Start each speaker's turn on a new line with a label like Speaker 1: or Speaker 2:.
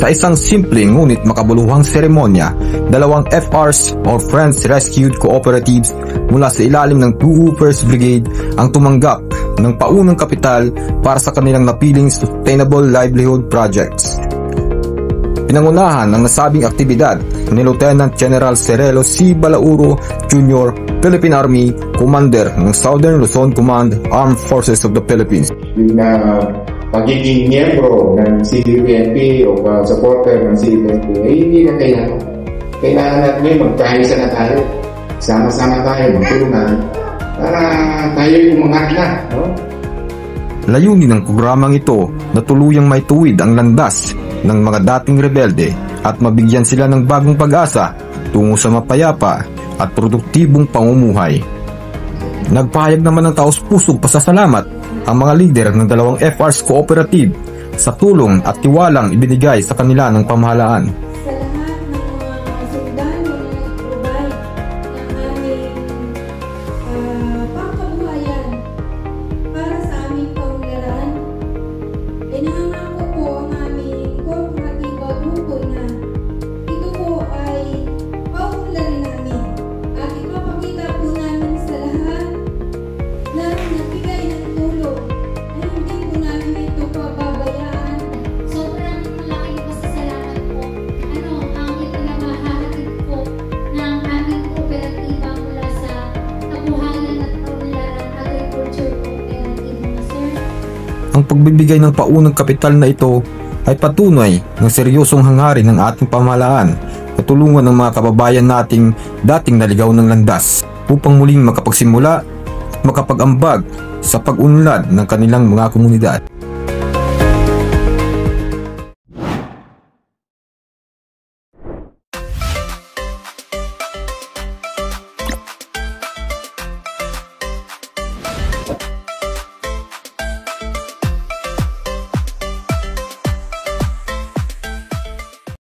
Speaker 1: Sa isang simple ngunit makabuluhang seremonya, dalawang FRs or Friends Rescued Cooperatives mula sa ilalim ng 2 Brigade ang tumanggap ng paunang kapital para sa kanilang napiling Sustainable Livelihood Projects. Pinangunahan ng nasabing aktibidad ni Lieutenant General Cerelo C. Balauro Jr., Philippine Army, Commander ng Southern Luzon Command, Armed Forces of the Philippines.
Speaker 2: Yung pagiging miyembro ng CDPNP o supporter ng CDPNP ay hindi na kailangan. Kailangan natin magkaisa na tayo. Sama-sama tayo, magtulungan para tayo umangat na. No?
Speaker 1: Layunin ng programang ito na tuluyang maituwid ang landas ng mga dating rebelde at mabigyan sila ng bagong pag-asa tungo sa mapayapa at produktibong pamumuhay. Nagpahayag naman ng taos-pusong pasasalamat ang mga lider ng dalawang FRs Cooperative sa tulong at tiwalang ibinigay sa kanila ng pamahalaan.
Speaker 3: Sa lahat ng mga sundalo na nag-provide ng aming pangkabuhayan para sa aming kaunlaran, inangako po ang aming kooperatiba grupo na ito po ay paunlarin namin at ipapakita po namin sa lahat na nagbigay ng tulong na hindi po namin ito pababayaan.
Speaker 4: Sobrang malaking pasasalamat po. Ang ipinamahahatid po ng aming kooperatiba mula sa Kabuhayan at Kaunlaran Agriculture Cooperative, sir.
Speaker 1: Ang pagbibigay ng paunang kapital na ito ay patunay ng seryosong hangarin ng ating pamahalaan na tulungan ng mga kababayan nating dating naligaw ng landas upang muling makapagsimula at makapag-ambag sa pag-unlad ng kanilang mga komunidad.